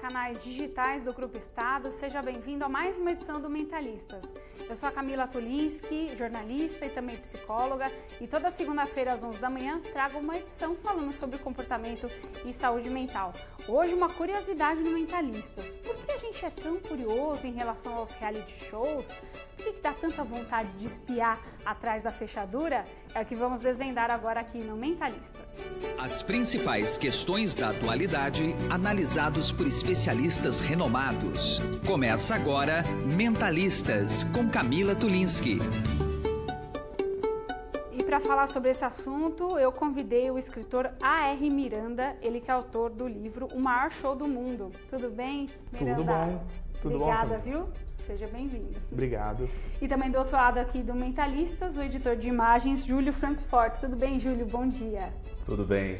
canais digitais do Grupo Estado, seja bem-vindo a mais uma edição do Mentalistas. Eu sou a Camila Tulinski, jornalista e também psicóloga, e toda segunda-feira às 11 da manhã trago uma edição falando sobre comportamento e saúde mental. Hoje uma curiosidade no Mentalistas. Por que a gente é tão curioso em relação aos reality shows? Por que dá tanta vontade de espiar atrás da fechadura? É o que vamos desvendar agora aqui no Mentalistas. As principais questões da atualidade, analisados por especialistas renomados. Começa agora Mentalistas, com Camila Tulinski. E para falar sobre esse assunto, eu convidei o escritor A.R. Miranda, ele que é autor do livro O Maior Show do Mundo. Tudo bem, Miranda? Tudo bom. Tudo Obrigada, bom, viu? Seja bem-vindo. Obrigado. E também do outro lado aqui do Mentalistas, o editor de imagens, Júlio Frankfort. Tudo bem, Júlio? Bom dia. Tudo bem,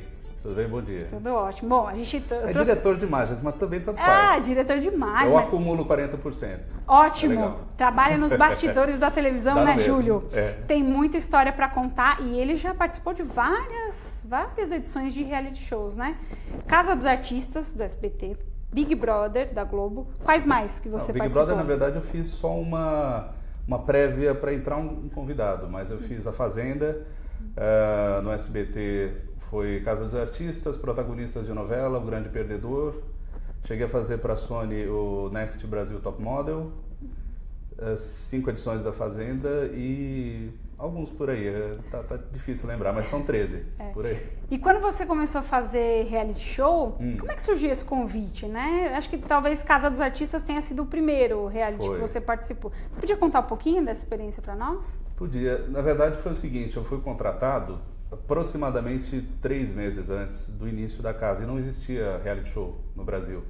bom dia. Tudo ótimo. Bom, a gente É diretor de imagens, mas também tanto faz. Ah, diretor de imagens. Eu acumulo 40%. Ótimo. É trabalha nos bastidores da televisão, né, mesmo. Júlio? É. Tem muita história para contar e ele já participou de várias edições de reality shows, né? Casa dos Artistas, do SBT. Big Brother, da Globo. Quais mais que você Big participou? Brother, na verdade, eu fiz só uma prévia para entrar um convidado, mas eu fiz A Fazenda, no SBT foi Casa dos Artistas, protagonistas de novela, O Grande Perdedor. Cheguei a fazer para a Sony o Next Brasil Top Model, 5 edições da Fazenda e alguns por aí. Tá difícil lembrar, mas são 13 por aí. E quando você começou a fazer reality show, como é que surgiu esse convite, né? Acho que talvez Casa dos Artistas tenha sido o primeiro reality que você participou. Você podia contar um pouquinho dessa experiência para nós? Podia. Na verdade foi o seguinte, eu fui contratado aproximadamente 3 meses antes do início da casa e não existia reality show no Brasil.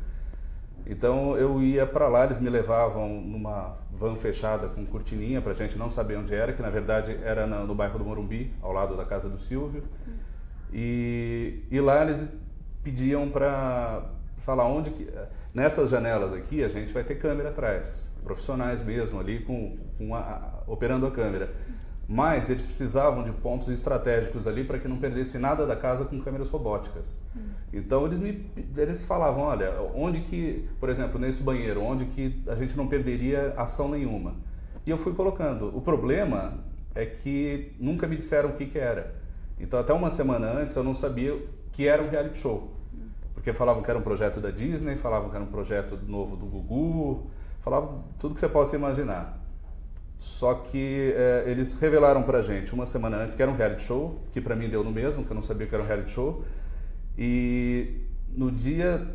Então eu ia para lá, eles me levavam numa van fechada com cortininha pra gente não saber onde era, que na verdade era no bairro do Morumbi, ao lado da casa do Silvio. E lá eles pediam para falar onde que... Nessas janelas aqui a gente vai ter câmera atrás, profissionais mesmo ali operando a câmera. Mas eles precisavam de pontos estratégicos ali para que não perdesse nada da casa com câmeras robóticas. Então eles falavam, olha, onde que, por exemplo, nesse banheiro, onde que a gente não perderia ação nenhuma. E eu fui colocando. O problema é que nunca me disseram o que era. Então até uma semana antes eu não sabia que era um reality show. Porque falavam que era um projeto da Disney, falavam que era um projeto novo do Gugu, falavam tudo que você possa imaginar. Só que eles revelaram pra gente uma semana antes que era um reality show, que pra mim deu no mesmo, que eu não sabia que era um reality show. E no dia,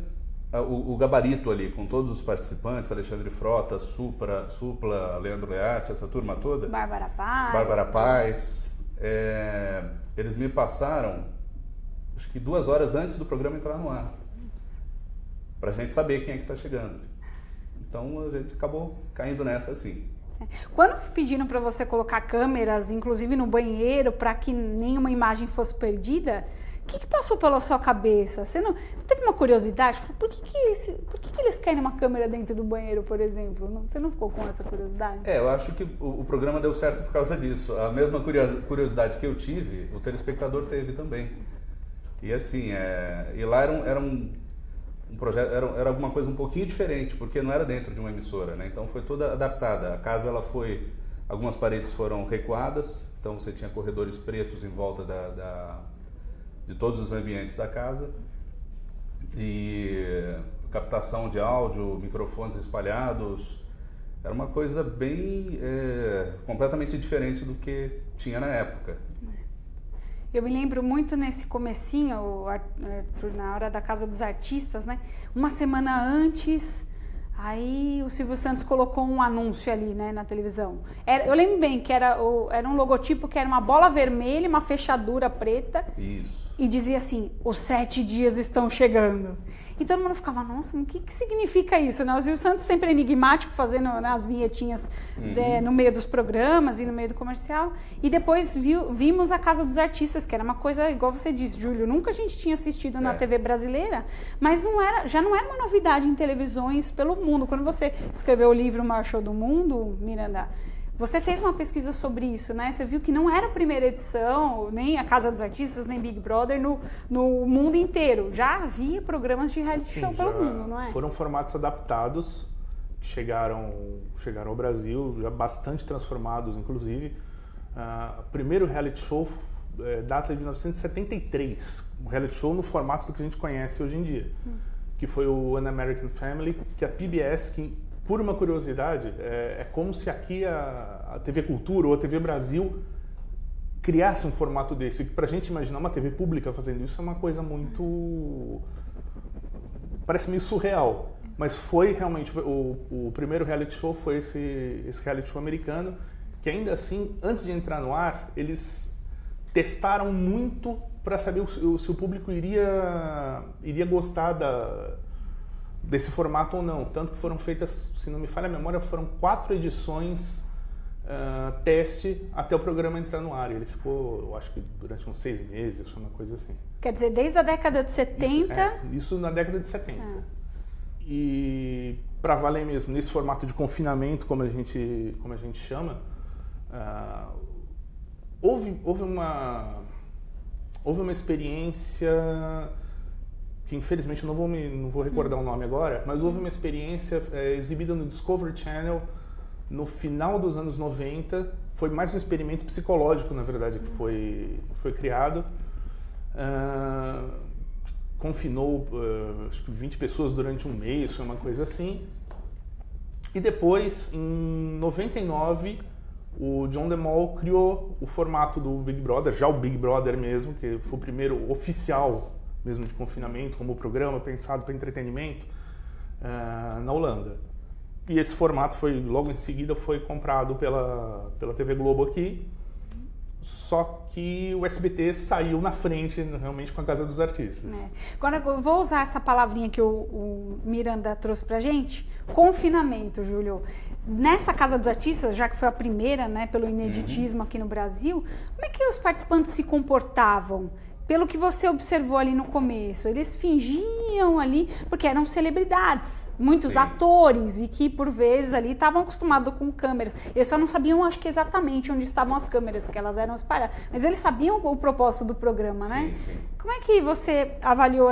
o gabarito ali, com todos os participantes, Alexandre Frota, Supla, Leandro Learte, essa turma toda. Bárbara Paz. Eles me passaram, acho que 2 horas antes do programa entrar no ar. Pra gente saber quem é que tá chegando. Então a gente acabou caindo nessa assim. Quando pediram para você colocar câmeras, inclusive no banheiro, para que nenhuma imagem fosse perdida, o que passou pela sua cabeça? Você não teve uma curiosidade? Por que eles querem uma câmera dentro do banheiro, por exemplo? Você não ficou com essa curiosidade? Eu acho que o programa deu certo por causa disso. A mesma curiosidade que eu tive, o telespectador teve também. E assim, e lá era um projeto, era alguma coisa um pouquinho diferente, porque não era dentro de uma emissora, né? Então foi toda adaptada. A casa, algumas paredes foram recuadas, então você tinha corredores pretos em volta de todos os ambientes da casa, e captação de áudio, microfones espalhados. Era uma coisa bem completamente diferente do que tinha na época. Eu me lembro muito nesse comecinho, Arthur, na hora da Casa dos Artistas, né? Uma semana antes, aí o Silvio Santos colocou um anúncio ali, né, na televisão. Eu lembro bem que era um logotipo que era uma bola vermelha, uma fechadura preta. Isso. E dizia assim, os 7 dias estão chegando. E todo mundo ficava, nossa, o que significa isso? Né? O Silvio Santos sempre enigmático, fazendo as vinhetinhas no meio dos programas e no meio do comercial. E depois vimos a Casa dos Artistas, que era uma coisa, igual você disse, Júlio, nunca a gente tinha assistido na TV brasileira, mas já não era uma novidade em televisões pelo mundo. Quando você escreveu o livro O Maior Show do Mundo, Miranda, Você fez uma pesquisa sobre isso, né? Você viu que não era a primeira edição, nem a Casa dos Artistas, nem Big Brother no mundo inteiro. Já havia programas de reality show pelo mundo, não é? Foram formatos adaptados que chegaram ao Brasil, já bastante transformados, inclusive. O primeiro reality show data de 1973, um reality show no formato do que a gente conhece hoje em dia, que foi o An American Family, que a PBS, que, por uma curiosidade, é como se aqui a TV Cultura ou a TV Brasil criasse um formato desse, que pra gente imaginar uma TV pública fazendo isso é uma coisa muito... parece meio surreal, mas foi realmente, o primeiro reality show foi esse reality show americano, que ainda assim, antes de entrar no ar, eles testaram muito para saber se o público iria gostar desse formato ou não. Tanto que foram feitas, se não me falha a memória, foram 4 edições teste até o programa entrar no ar. Ele ficou, eu acho que durante uns 6 meses, uma coisa assim. Quer dizer, desde a década de 70... Isso na década de 70. E para valer mesmo, nesse formato de confinamento, como a gente chama, houve uma experiência que infelizmente eu não vou recordar o nome agora, mas houve uma experiência exibida no Discovery Channel no final dos anos 90. Foi mais um experimento psicológico, na verdade, que foi criado. Confinou acho que 20 pessoas durante um mês, uma coisa assim. E depois, em 99, o John DeMol criou o formato do Big Brother, já o Big Brother mesmo, que foi o primeiro oficial mesmo de confinamento, como programa pensado para entretenimento, na Holanda. E esse formato logo em seguida foi comprado pela TV Globo aqui, só que o SBT saiu na frente realmente com a Casa dos Artistas. Agora eu vou usar essa palavrinha que o Miranda trouxe pra gente, confinamento, Júlio. Nessa Casa dos Artistas, já que foi a primeira, né, pelo ineditismo aqui no Brasil, como é que os participantes se comportavam? Pelo que você observou ali no começo, eles fingiam ali, porque eram celebridades, muitos atores, e que por vezes ali estavam acostumados com câmeras. Eles só não sabiam, acho que exatamente onde estavam as câmeras, que elas eram espalhadas. Mas eles sabiam o propósito do programa, né? Sim. Como é que você avaliou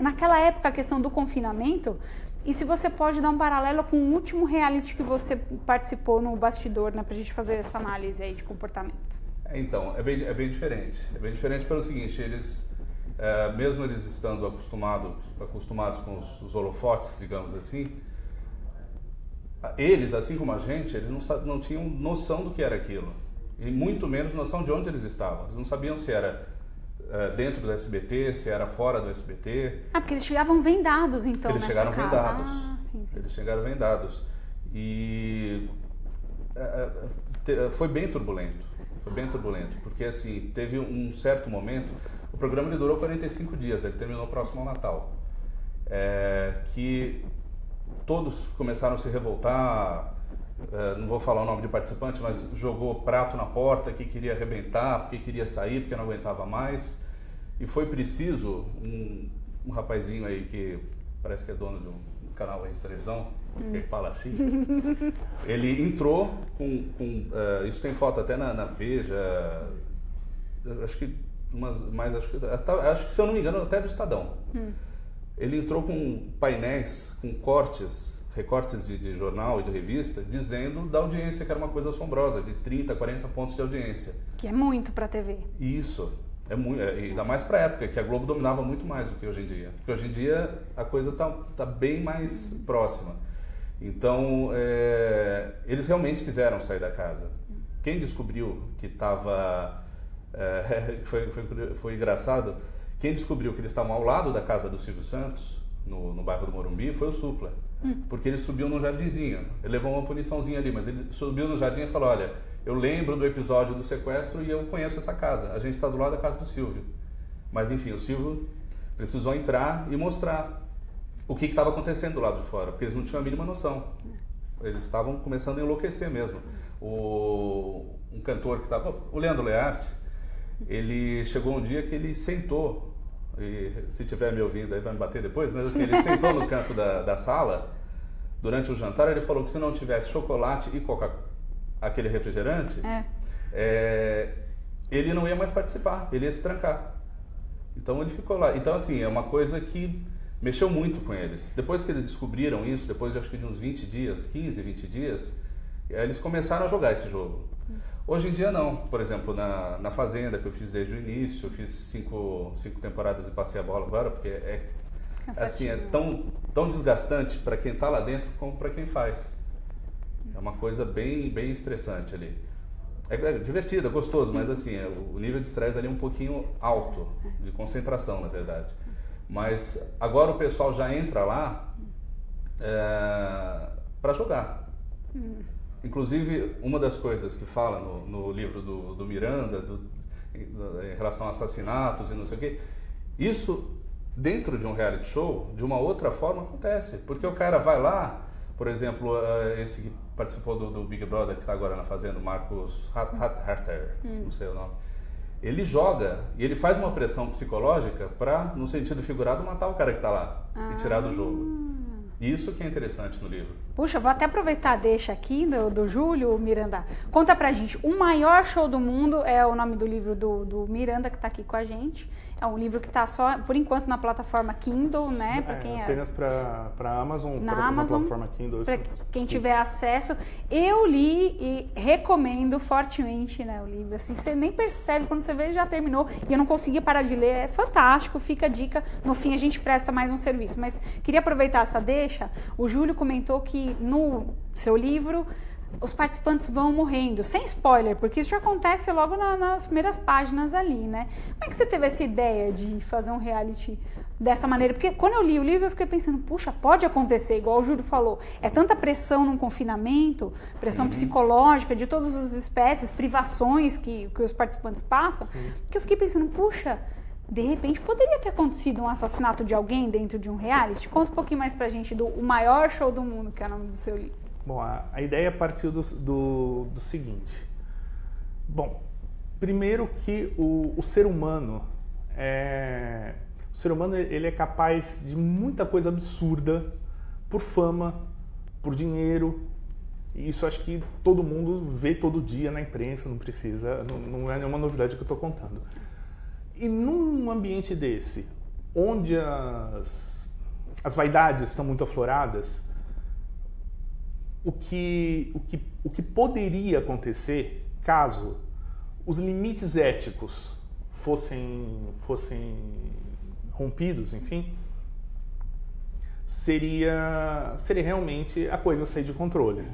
naquela época, a questão do confinamento? E se você pode dar um paralelo com o último reality que você participou no bastidor, né, pra gente fazer essa análise aí de comportamento? Então, é bem diferente. É bem diferente pelo seguinte, eles, mesmo eles estando acostumados com os holofotes, digamos assim, eles, assim como a gente, eles não tinham noção do que era aquilo. E muito menos noção de onde eles estavam. Eles não sabiam se era dentro do SBT, se era fora do SBT. Porque eles chegavam vendados, então, eles nessa chegaram casa. vendados. Sim. Eles chegaram vendados. E foi bem turbulento. Foi bem turbulento, porque assim, teve um certo momento, o programa ele durou 45 dias, ele terminou próximo ao Natal, que todos começaram a se revoltar, não vou falar o nome de participante, mas jogou prato na porta, que queria arrebentar, porque queria sair, porque não aguentava mais, e foi preciso, um rapazinho aí que parece que é dono de um canal aí de televisão, que fala assim, ele entrou com isso tem foto até na Veja, acho que se eu não me engano até do Estadão. Ele entrou com painéis, com recortes de jornal e de revista, dizendo da audiência que era uma coisa assombrosa, de 30, 40 pontos de audiência. Que é muito para a TV. Isso. É muito, ainda mais para a época, que a Globo dominava muito mais do que hoje em dia. Porque hoje em dia a coisa tá bem mais próxima. Então, eles realmente quiseram sair da casa. Quem descobriu que estava... foi engraçado. Quem descobriu que eles estavam ao lado da casa do Silvio Santos, no bairro do Morumbi, foi o Supla. Porque ele subiu num jardinzinho. Ele levou uma puniçãozinha ali, mas ele subiu no jardim e falou, olha, eu lembro do episódio do sequestro e eu conheço essa casa. A gente está do lado da casa do Silvio. Mas enfim, o Silvio precisou entrar e mostrar o que estava acontecendo do lado de fora, porque eles não tinham a mínima noção. Eles estavam começando a enlouquecer mesmo. Um cantor que estava, o Leandro Learte, ele chegou um dia que ele sentou, e se tiver me ouvindo aí vai me bater depois, mas assim, ele sentou no canto da sala, durante o jantar, ele falou que se não tivesse chocolate e aquele refrigerante, ele não ia mais participar, ele ia se trancar. Então ele ficou lá. Então assim, é uma coisa que mexeu muito com eles. Depois que eles descobriram isso, depois de acho que de uns 20 dias, 15, 20 dias, eles começaram a jogar esse jogo. Hoje em dia não. Por exemplo, na Fazenda, que eu fiz desde o início, eu fiz 5 temporadas e passei a bola agora, porque assim, é tão desgastante para quem está lá dentro como para quem faz. É uma coisa bem estressante ali. É divertido, é gostoso, mas assim, o nível de estresse ali é um pouquinho alto, de concentração, na verdade. Mas agora o pessoal já entra lá para jogar. Inclusive, uma das coisas que fala no livro do Miranda, em relação a assassinatos e não sei o quê, isso dentro de um reality show, de uma outra forma, acontece. Porque o cara vai lá, por exemplo, esse que participou do Big Brother, que está agora na Fazenda, Marcos Harter, não sei o nome. Ele joga e ele faz uma pressão psicológica para, no sentido figurado, matar o cara que está lá e tirar do jogo. Isso que é interessante no livro. Puxa, vou até aproveitar, deixa aqui do Júlio, Miranda. Conta pra gente, O Maior Show do Mundo é o nome do livro do Miranda, que tá aqui com a gente. É um livro que está só, por enquanto, na plataforma Kindle, né? Pra quem apenas para Amazon, na Amazon, plataforma Kindle. Para quem tiver acesso. Eu li e recomendo fortemente, né, o livro. Assim, você nem percebe, quando você vê, já terminou. E eu não conseguia parar de ler. É fantástico, fica a dica. No fim, a gente presta mais um serviço. Mas queria aproveitar essa deixa. O Júlio comentou que no seu livro os participantes vão morrendo, sem spoiler, porque isso já acontece logo nas primeiras páginas ali, né? Como é que você teve essa ideia de fazer um reality dessa maneira? Porque quando eu li o livro eu fiquei pensando, puxa, pode acontecer, igual o Júlio falou, é tanta pressão num confinamento, pressão psicológica de todas as espécies, privações que os participantes passam, que eu fiquei pensando, puxa, de repente poderia ter acontecido um assassinato de alguém dentro de um reality? Conta um pouquinho mais pra gente do O Maior Show do Mundo, que é o nome do seu livro. Bom, a ideia partiu do seguinte. Bom, primeiro que o ser humano ele é capaz de muita coisa absurda por fama, por dinheiro. E isso acho que todo mundo vê todo dia na imprensa, não é nenhuma novidade que eu estou contando. E num ambiente desse, onde as vaidades são muito afloradas, o que poderia acontecer caso os limites éticos fossem rompidos, enfim, seria realmente a coisa sair de controle.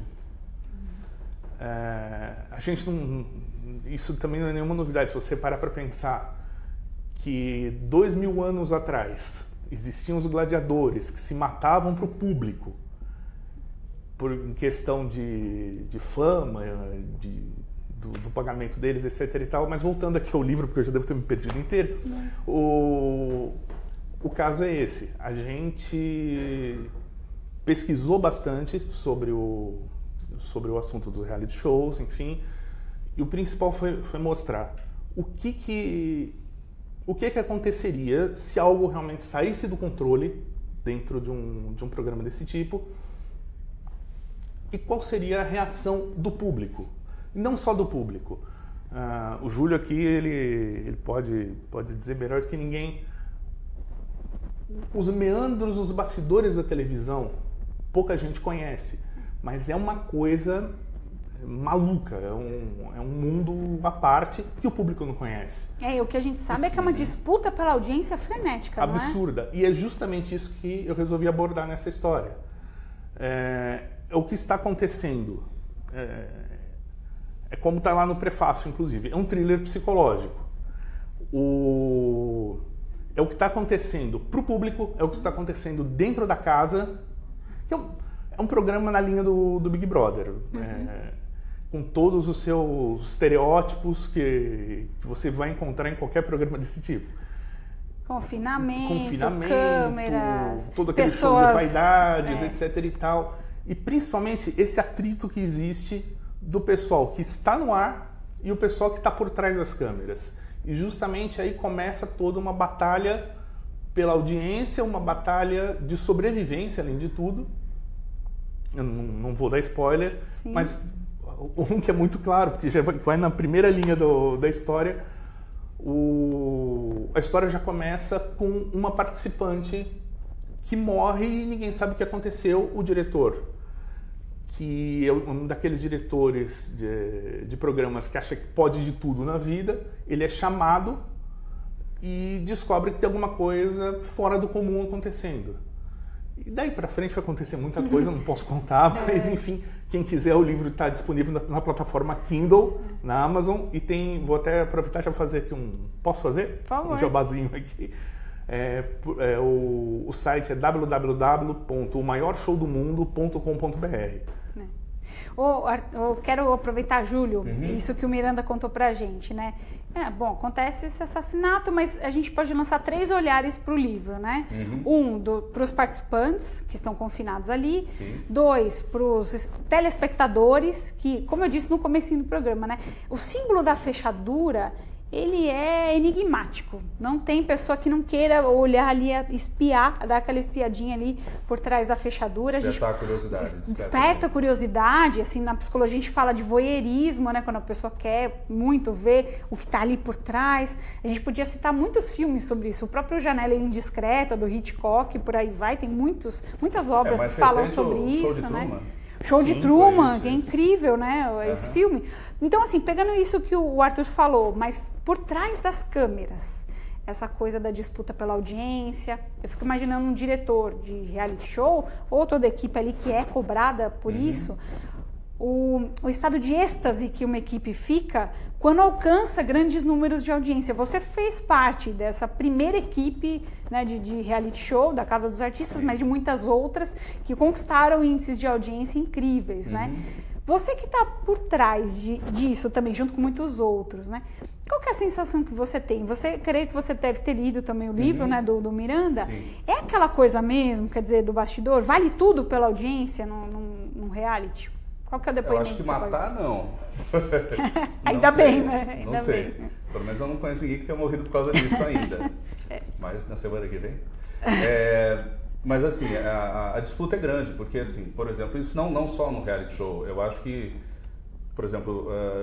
A gente isso também não é nenhuma novidade. Se você parar para pensar que 2000 anos atrás existiam os gladiadores que se matavam para o público, em questão de fama, do pagamento deles, etc e tal. Mas voltando aqui ao livro, porque eu já devo ter me perdido inteiro, o caso é esse. A gente pesquisou bastante sobre o assunto dos reality shows, enfim, e o principal foi mostrar o que aconteceria se algo realmente saísse do controle dentro de um programa desse tipo. E qual seria a reação do público? Não só do público. O Júlio aqui, ele pode dizer melhor que ninguém. Os meandros, os bastidores da televisão, pouca gente conhece. Mas é uma coisa maluca, é um mundo à parte que o público não conhece. O que a gente sabe é que é uma disputa pela audiência frenética, absurda. Não é? E é justamente isso que eu resolvi abordar nessa história. O que está acontecendo é como está lá no prefácio, inclusive. É um thriller psicológico. É o que está acontecendo para o público, é o que está acontecendo dentro da casa. Que é um programa na linha do Big Brother. Com todos os seus estereótipos que você vai encontrar em qualquer programa desse tipo. Confinamento, câmeras, todo aquele show de vaidades, etc e tal. E principalmente esse atrito que existe do pessoal que está no ar e o pessoal que está por trás das câmeras. E justamente aí começa toda uma batalha pela audiência, uma batalha de sobrevivência, além de tudo. Eu não vou dar spoiler, mas Um que é muito claro, porque já vai na primeira linha da história. A história já começa com uma participante que morre e ninguém sabe o que aconteceu, o diretor, que é um daqueles diretores de programas que acha que pode de tudo na vida. Ele é chamado e descobre que tem alguma coisa fora do comum acontecendo. E daí pra frente vai acontecer muita coisa, não posso contar, mas enfim, quem quiser, o livro está disponível na plataforma Kindle, na Amazon, e vou até aproveitar e já fazer aqui posso fazer? Por favor. Um jabazinho aqui. O site é www.omayorshowdomundo.com.br. Eu quero aproveitar, Júlio, isso que o Miranda contou pra gente, né? Bom, acontece esse assassinato, mas a gente pode lançar 3 olhares para o livro, né? Para os participantes que estão confinados ali. Sim. 2, para os telespectadores, que, como eu disse no comecinho do programa, né? O símbolo da fechadura, ele é enigmático. Não tem pessoa que não queira olhar ali, espiar, dar aquela espiadinha ali por trás da fechadura. Despertar a curiosidade. Desperta a curiosidade. Assim, na psicologia a gente fala de voyeurismo, né? Quando a pessoa quer muito ver o que está ali por trás. A gente podia citar muitos filmes sobre isso. O próprio Janela Indiscreta, do Hitchcock, por aí vai. Tem muitas obras que falam sobre isso, né? Show de Truman, que é incrível, né? Esse filme. Então, assim, pegando isso que o Arthur falou, mas por trás das câmeras, essa coisa da disputa pela audiência, eu fico imaginando um diretor de reality show, ou toda a equipe ali que é cobrada por isso, o estado de êxtase que uma equipe fica quando alcança grandes números de audiência. Você fez parte dessa primeira equipe, né, de reality show da Casa dos Artistas, mas de muitas outras que conquistaram índices de audiência incríveis, né? Você que está por trás disso também, junto com muitos outros, né? Qual que é a sensação que você tem? Você creio que você deve ter lido também o livro, né, do Miranda. Sim. É aquela coisa mesmo, quer dizer, do bastidor? Vale tudo pela audiência num reality? Qual que é o depoimento? Eu acho que matar, não. Ainda bem, né? Não sei. Pelo menos eu não conheço ninguém que tenha morrido por causa disso ainda. Mas na semana que vem. Mas assim, a disputa é grande, porque assim, por exemplo, isso não só no reality show. Eu acho que, por exemplo, eu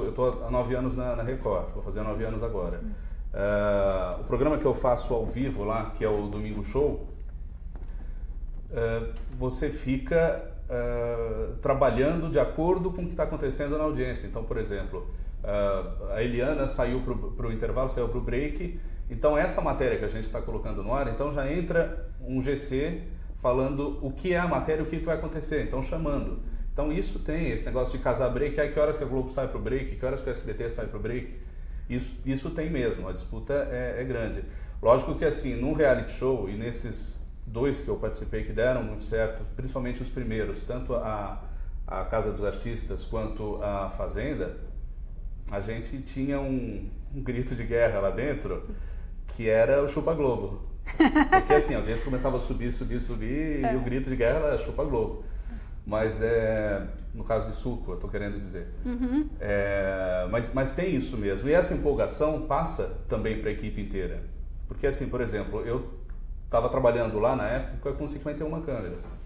estou há 9 anos na Record, vou fazer 9 anos agora. O programa que eu faço ao vivo lá, que é o Domingo Show, você fica trabalhando de acordo com o que está acontecendo na audiência. Então, por exemplo, a Eliana saiu para o intervalo, saiu para o break. Então, essa matéria que a gente está colocando no ar, então já entra um GC falando o que é a matéria, o que vai acontecer, então chamando. Então, isso tem esse negócio de casar break, que horas que a Globo sai para o break, que horas que o SBT sai para o break. Isso tem mesmo, a disputa é grande. Lógico que assim, num reality show, e nesses 2 que eu participei que deram muito certo, principalmente os primeiros, tanto a Casa dos Artistas quanto a Fazenda, a gente tinha um grito de guerra lá dentro, que era o Chupa Globo. Porque assim, a audiência começava a subir, e o grito de guerra era Chupa Globo. Mas no caso de suco, eu estou querendo dizer. Mas tem isso mesmo. E essa empolgação passa também para a equipe inteira. Porque assim, por exemplo, eu estava trabalhando lá na época com 51 câmeras.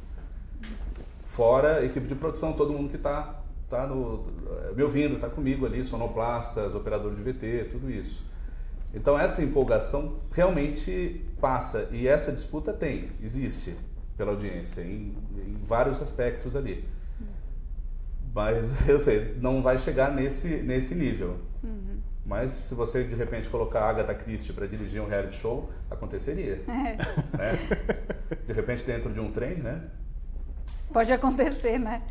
Fora a equipe de produção, todo mundo que está me ouvindo, está comigo ali, sonoplastas, operador de VT, tudo isso. Então essa empolgação realmente passa, e essa disputa existe pela audiência, em vários aspectos ali. Mas eu sei, não vai chegar nesse nível. Mas se você de repente colocar a Agatha Christie para dirigir um reality show, aconteceria. Né? De repente dentro de um trem, né? Pode acontecer, né?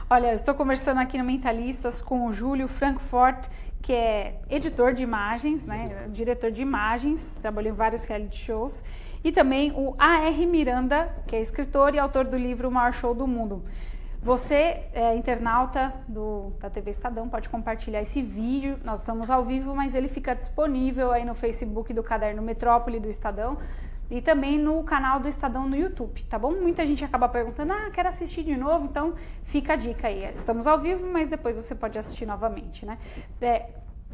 Olha, eu estou conversando aqui no Mentalistas com o Júlio Frankfort, que é editor de imagens, né? Diretor de imagens, trabalhou em vários reality shows, e também o A.R. Miranda, que é escritor e autor do livro O Maior Show do Mundo. Você, internauta da TV Estadão, pode compartilhar esse vídeo. Nós estamos ao vivo, mas ele fica disponível aí no Facebook do Caderno Metrópole do Estadão e também no canal do Estadão no YouTube, tá bom? Muita gente acaba perguntando, quero assistir de novo, então fica a dica aí. Estamos ao vivo, mas depois você pode assistir novamente, né?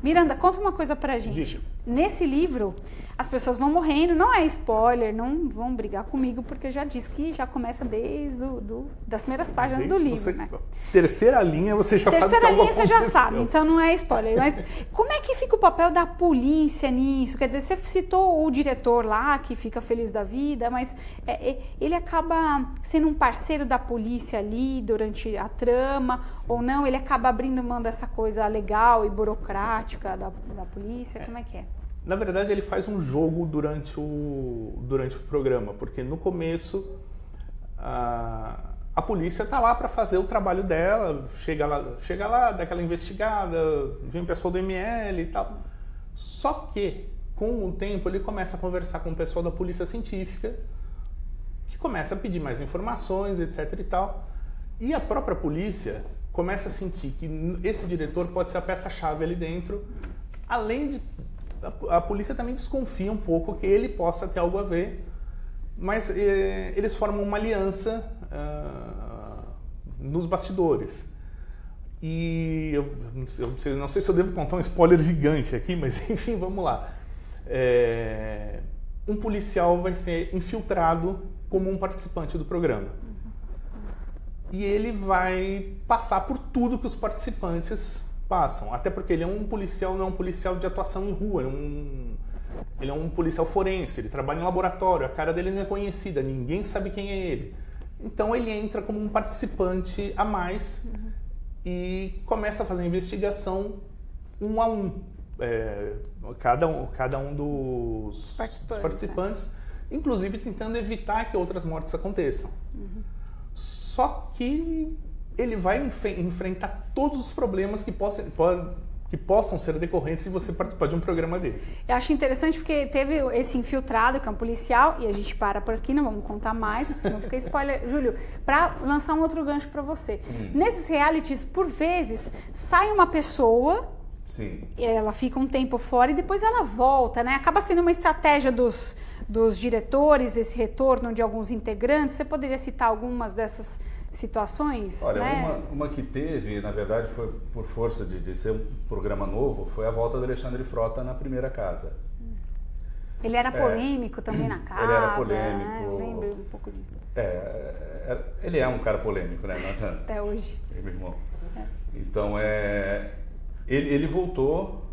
Miranda, conta uma coisa pra gente. Nesse livro, as pessoas vão morrendo, não é spoiler, não vão brigar comigo, porque eu já disse que já começa desde das primeiras páginas do livro, né? Terceira linha você já sabe que Terceira linha você já aconteceu. sabe, então não é spoiler. Mas como é que fica o papel da polícia nisso? Quer dizer, você citou o diretor lá, que fica feliz da vida, mas ele acaba sendo um parceiro da polícia ali durante a trama, ou não? Ele acaba abrindo mão dessa coisa legal e burocrática da polícia? Como é que é? Na verdade, ele faz um jogo durante o programa, porque no começo a polícia está lá para fazer o trabalho dela, chega lá, dá aquela investigada, vem o pessoal do ML e tal. Só que, com o tempo, ele começa a conversar com o pessoal da polícia científica, que começa a pedir mais informações, etc e tal. E a própria polícia começa a sentir que esse diretor pode ser a peça-chave ali dentro, além de... A polícia também desconfia um pouco que ele possa ter algo a ver, mas eles formam uma aliança nos bastidores. E eu não sei se eu devo contar um spoiler gigante aqui, mas enfim, vamos lá. Um policial vai ser infiltrado como um participante do programa. E ele vai passar por tudo que os participantes passam, até porque ele é um policial, não é um policial de atuação em rua, ele é um policial forense, ele trabalha em laboratório, a cara dele não é conhecida, ninguém sabe quem é ele. Então ele entra como um participante a mais e começa a fazer a investigação um a um. Cada um dos participantes, inclusive tentando evitar que outras mortes aconteçam. Só que ele vai enfrentar todos os problemas que possam ser decorrentes se você participar de um programa desse. Eu acho interessante porque teve esse infiltrado, que é um policial, e a gente para por aqui, não vamos contar mais, senão fica spoiler. Júlio, para lançar um outro gancho para você. Nesses realities, por vezes, sai uma pessoa, sim, ela fica um tempo fora e depois ela volta, né? Acaba sendo uma estratégia dos diretores, esse retorno de alguns integrantes. Você poderia citar algumas dessas situações? Olha, né? uma que teve, na verdade, foi por força de ser um programa novo, foi a volta do Alexandre Frota na primeira casa. Ele era polêmico também na casa. Ele era polêmico. Né? Eu lembro um pouco disso. Ele é um cara polêmico, né? Até hoje. Meu irmão. Então, ele voltou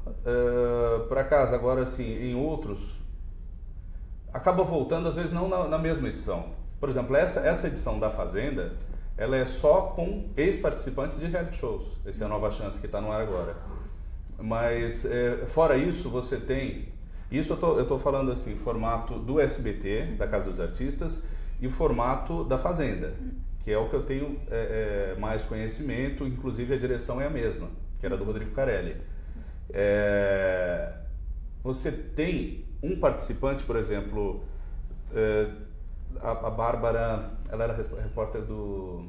para casa. Agora, assim, em outros, acaba voltando, às vezes, não na mesma edição. Por exemplo, essa edição da Fazenda, ela é só com ex-participantes de reality shows. Essa é a Nova Chance que está no ar agora. Mas, fora isso, você tem... Isso eu estou falando assim, formato do SBT, da Casa dos Artistas, e o formato da Fazenda, que é o que eu tenho mais conhecimento, inclusive a direção é a mesma, que era do Rodrigo Carelli. Você tem um participante, por exemplo... A Bárbara, ela era repórter do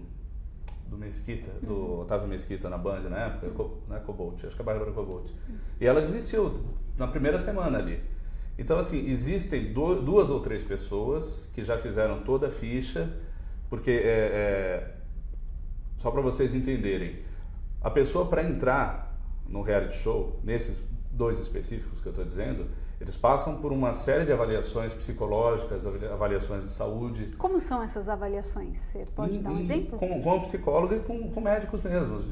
Mesquita, do Otávio Mesquita na Band na época, não é Cobalt, acho que é a Bárbara Cobalt. E ela desistiu na primeira semana ali. Então, assim, existem 2 ou 3 pessoas que já fizeram toda a ficha, porque, só para vocês entenderem, a pessoa para entrar no reality show, nesses 2 específicos que eu estou dizendo, eles passam por uma série de avaliações psicológicas, avaliações de saúde. Como são essas avaliações? Você pode dar um exemplo? Com a psicóloga e com médicos mesmos,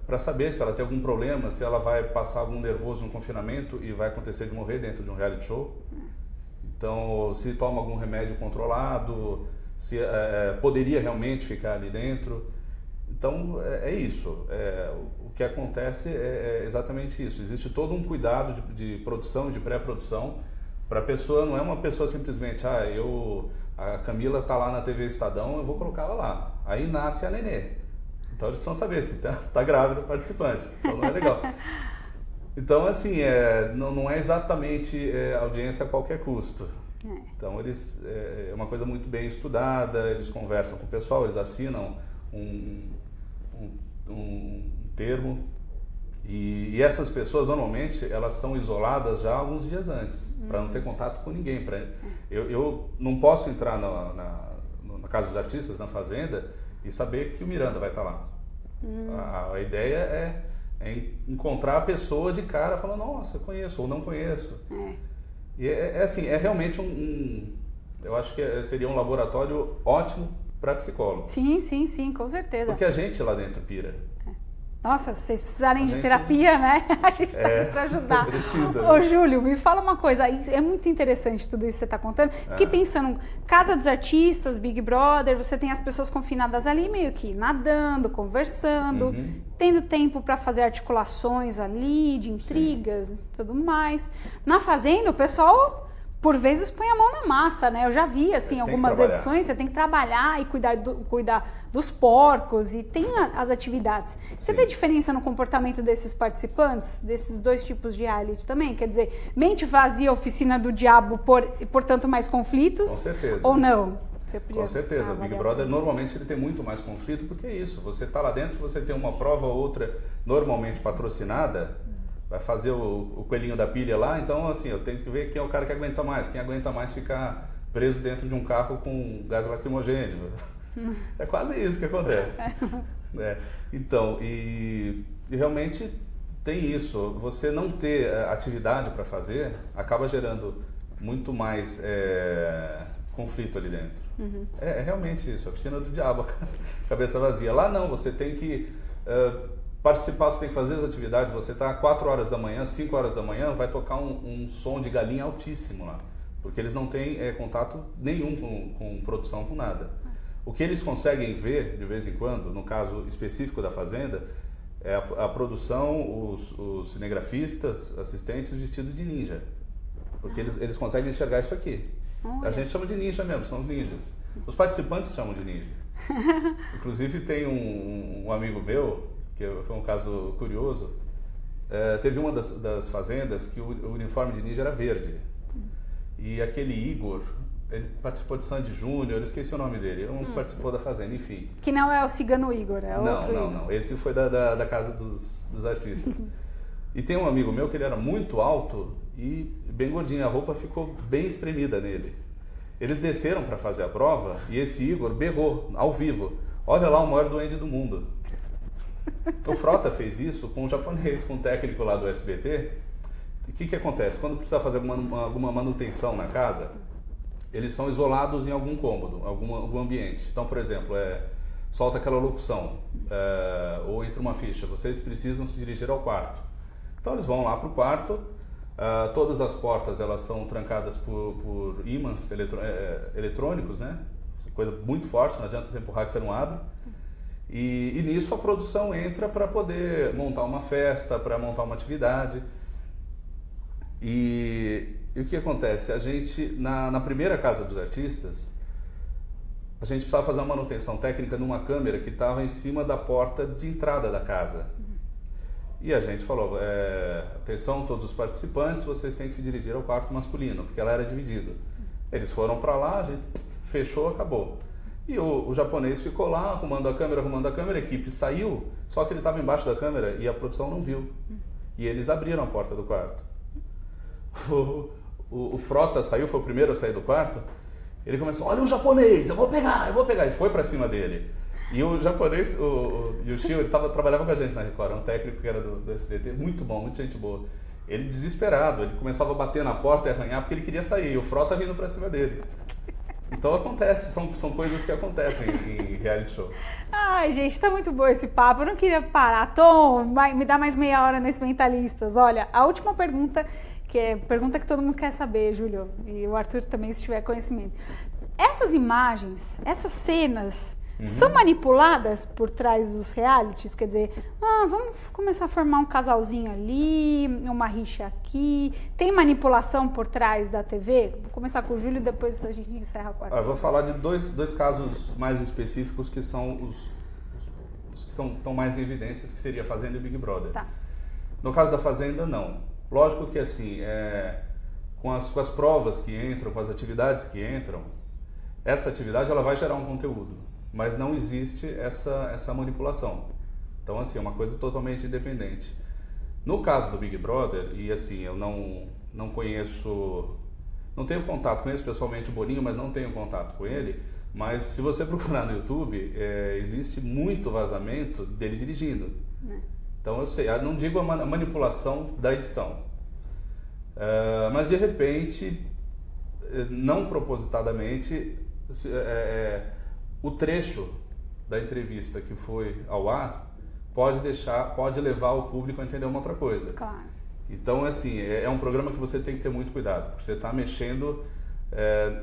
para saber se ela tem algum problema, se ela vai passar algum nervoso no confinamento e vai acontecer de morrer dentro de um reality show. Então, se toma algum remédio controlado, se poderia realmente ficar ali dentro. Então, é isso. O que acontece é exatamente isso. Existe todo um cuidado de produção, de pré-produção, para a pessoa, não é uma pessoa simplesmente, a Camila está lá na TV Estadão, eu vou colocar ela lá. Aí nasce a nenê. Então, eles precisam saber se está grávida o participante. Então, não é legal. Então, assim, não é exatamente audiência a qualquer custo. Então, é uma coisa muito bem estudada, eles conversam com o pessoal, eles assinam um termo e essas pessoas normalmente elas são isoladas já alguns dias antes para não ter contato com ninguém. Eu não posso entrar na Casa dos Artistas, na Fazenda, e saber que o Miranda vai estar lá. A ideia É encontrar a pessoa de cara falando, nossa, eu conheço ou não conheço. E é assim, é realmente eu acho que seria um laboratório ótimo para psicólogo. Sim, com certeza. Porque a gente lá dentro pira. Nossa, se vocês precisarem de terapia, né? A gente está aqui para ajudar. Precisa. Ô, Júlio, me fala uma coisa. É muito interessante tudo isso que você está contando. Fiquei pensando, Casa dos Artistas, Big Brother, você tem as pessoas confinadas ali meio que nadando, conversando, tendo tempo para fazer articulações ali, de intrigas e tudo mais. Na Fazenda, o pessoal... por vezes põe a mão na massa, né? Eu já vi, assim, algumas edições, você tem que trabalhar e cuidar dos porcos e tem as atividades. Você vê diferença no comportamento desses participantes, desses dois tipos de reality também? Quer dizer, mente vazia, oficina do diabo, portanto mais conflitos? Com certeza. Ou não? Com certeza. Big Brother, normalmente, ele tem muito mais conflito, porque é isso. Você está lá dentro, você tem uma prova ou outra, normalmente patrocinada, vai fazer o coelhinho da pilha lá, então assim, eu tenho que ver quem é o cara que aguenta mais. Quem aguenta mais ficar preso dentro de um carro com gás lacrimogêneo. É quase isso que acontece. Então, e realmente tem isso. Você não ter atividade para fazer acaba gerando muito mais conflito ali dentro. É realmente isso, a oficina do diabo, cabeça vazia. Lá não, você tem que... participar, você tem que fazer as atividades, você está 4 horas da manhã, 5 horas da manhã, vai tocar um som de galinha altíssimo lá, porque eles não têm contato nenhum com produção, com nada. O que eles conseguem ver, de vez em quando, no caso específico da Fazenda, é a produção, os cinegrafistas, assistentes vestidos de ninja, porque eles conseguem enxergar isso aqui. A gente chama de ninja mesmo, são os ninjas. Os participantes chamam de ninja. Inclusive tem um amigo meu, que foi um caso curioso, teve uma das fazendas que o uniforme de ninja era verde. E aquele Igor, ele participou de Sandy Júnior, eu esqueci o nome dele, não participou da fazenda, enfim. Que não é o Cigano Igor, é outro Igor. Não, esse foi da Casa dos Artistas. E tem um amigo meu que ele era muito alto e bem gordinho, a roupa ficou bem espremida nele. Eles desceram para fazer a prova e esse Igor berrou, ao vivo, olha lá o maior duende do mundo. O Frota fez isso com um japonês, com um técnico lá do SBT. O que acontece? Quando precisa fazer alguma manutenção na casa, eles são isolados em algum cômodo, algum ambiente. Então, por exemplo, solta aquela locução, ou entra uma ficha, vocês precisam se dirigir ao quarto. Então eles vão lá para o quarto, todas as portas elas são trancadas por ímãs eletrônicos, né? Coisa muito forte, não adianta você empurrar que você não abre. E nisso a produção entra para poder montar uma festa, para montar uma atividade. E o que acontece? A gente, na primeira Casa dos Artistas, a gente precisava fazer uma manutenção técnica numa câmera que estava em cima da porta de entrada da casa. E a gente falou, atenção todos os participantes, vocês têm que se dirigir ao quarto masculino, porque ela era dividida. Eles foram para lá, a gente fechou, acabou. E o japonês ficou lá, arrumando a câmera, a equipe saiu, só que ele estava embaixo da câmera e a produção não viu. E eles abriram a porta do quarto. O Frota saiu, foi o primeiro a sair do quarto, ele começou, olha um japonês, eu vou pegar, e foi pra cima dele. E o japonês, o Yushio, ele trabalhava com a gente na Record, um técnico que era do SBT, muito bom, muita gente boa. Ele desesperado, ele começava a bater na porta e arranhar porque ele queria sair, e o Frota vindo pra cima dele. Então acontece, são coisas que acontecem em reality show. Ai, gente, tá muito bom esse papo. Eu não queria parar. Tom, me dá mais meia hora nesse Mentalistas. Olha, a última pergunta, que é pergunta que todo mundo quer saber, Júlio, e o Arthur também, se tiver conhecimento. Essas imagens, essas cenas, são manipuladas por trás dos realities? Quer dizer, vamos começar a formar um casalzinho ali, uma rixa aqui. Tem manipulação por trás da TV? Vou começar com o Júlio e depois a gente encerra a quarta. Eu vou falar de dois casos mais específicos que são os que estão mais em evidências, que seria a Fazenda e Big Brother. Tá. No caso da Fazenda, não. Lógico que assim, com as provas que entram, com as atividades que entram, essa atividade ela vai gerar um conteúdo. Mas não existe essa manipulação. Então, assim, é uma coisa totalmente independente. No caso do Big Brother, e assim, eu não conheço, não tenho contato, conheço pessoalmente o Boninho, mas não tenho contato com ele, mas se você procurar no YouTube, existe muito vazamento dele dirigindo. Então eu sei, eu não digo a manipulação da edição, mas de repente, não propositadamente, o trecho da entrevista que foi ao ar pode levar o público a entender uma outra coisa. Claro. Então, assim, é um programa que você tem que ter muito cuidado, porque você está mexendo,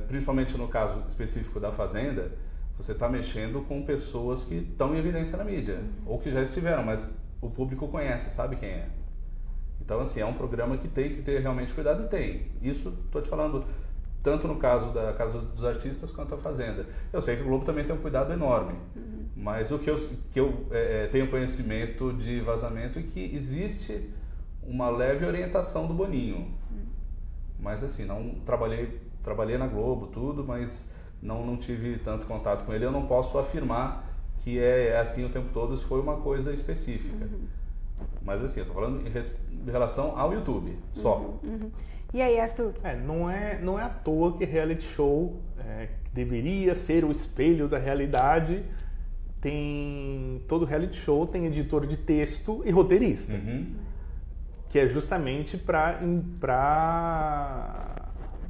principalmente no caso específico da Fazenda, você está mexendo com pessoas que estão em evidência na mídia, ou que já estiveram, mas o público conhece, sabe quem é. Então, assim, é um programa que tem que ter realmente cuidado, e tem. Isso, estou te falando, tanto no caso da Casa dos Artistas quanto a Fazenda. Eu sei que o Globo também tem um cuidado enorme, mas o que eu tenho conhecimento de vazamento é que existe uma leve orientação do Boninho. Mas, assim, não trabalhei na Globo, tudo, mas não tive tanto contato com ele. Eu não posso afirmar que é assim o tempo todo, se foi uma coisa específica. Mas, assim, eu estou falando em relação ao YouTube, só. E aí, Arthur? Não é à toa que reality show, que deveria ser o espelho da realidade, todo reality show tem editor de texto e roteirista, que é justamente para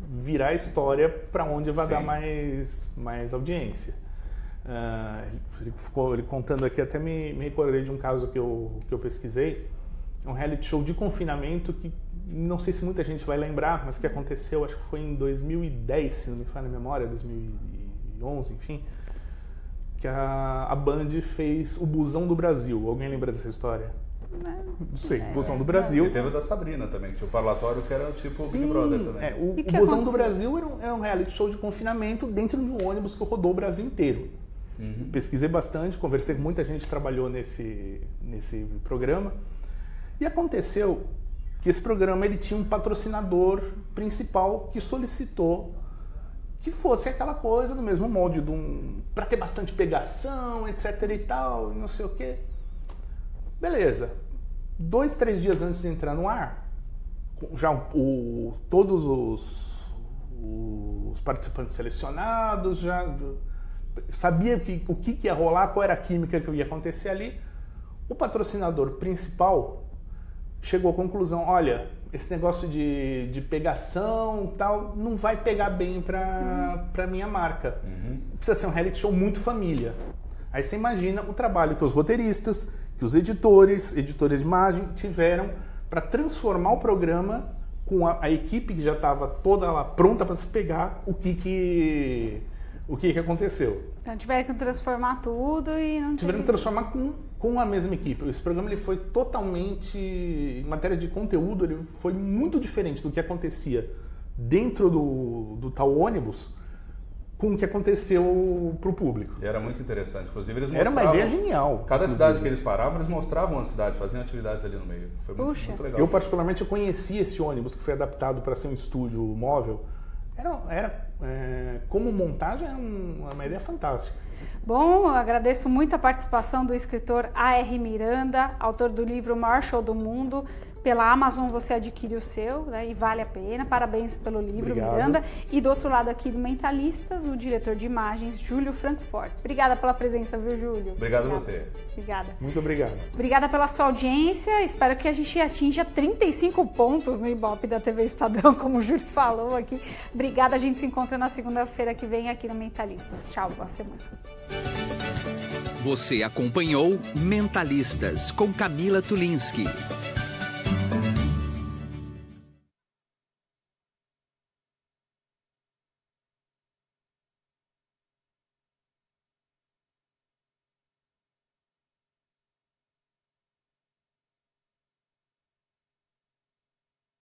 virar a história para onde vai dar mais audiência. Ele contando aqui, até me recordei de um caso que eu pesquisei, um reality show de confinamento que não sei se muita gente vai lembrar, mas que aconteceu, acho que foi em 2010, se não me falha a memória, 2011, enfim, que a Band fez o Busão do Brasil. Alguém lembra dessa história? Não sei, Busão do Brasil. E teve o da Sabrina também, que tinha o parlatório que era tipo Big Brother também. O Busão do Brasil era um reality show de confinamento dentro de um ônibus que rodou o Brasil inteiro. Pesquisei bastante, conversei com muita gente que trabalhou nesse programa. E aconteceu que esse programa ele tinha um patrocinador principal que solicitou que fosse aquela coisa do mesmo molde para ter bastante pegação, etc e tal, não sei o quê. Beleza. 2, 3 dias antes de entrar no ar, já todos os participantes selecionados já sabia o que ia rolar, qual era a química que ia acontecer ali. O patrocinador principal chegou à conclusão, olha, esse negócio de pegação tal não vai pegar bem para minha marca. Precisa ser um reality show muito família. Aí você imagina o trabalho que os roteiristas, que os editores de imagem tiveram para transformar o programa com a equipe que já estava toda lá pronta para se pegar o que aconteceu. Então tiveram que transformar tudo e não tiveram que transformar com a mesma equipe. Esse programa ele foi totalmente, em matéria de conteúdo, ele foi muito diferente do que acontecia dentro do tal ônibus com o que aconteceu para o público. E era muito interessante. Inclusive eles mostravam... Era uma ideia genial. Cada cidade que eles paravam, eles mostravam a cidade, faziam atividades ali no meio. Foi muito legal. Eu particularmente conheci esse ônibus que foi adaptado para ser um estúdio móvel. Como montagem, era uma ideia fantástica. Bom, eu agradeço muito a participação do escritor A.R. Miranda, autor do livro O Maior Show do Mundo. Pela Amazon você adquire o seu, né, e vale a pena. Parabéns pelo livro, obrigado. Miranda. E do outro lado aqui do Mentalistas, o diretor de imagens, Júlio Frankfort. Obrigada pela presença, viu, Júlio? Obrigado a você. Obrigada. Muito obrigado. Obrigada pela sua audiência. Espero que a gente atinja 35 pontos no Ibope da TV Estadão, como o Júlio falou aqui. Obrigada, a gente se encontra na segunda-feira que vem aqui no Mentalistas. Tchau, boa semana. Você acompanhou Mentalistas com Camila Tulinski.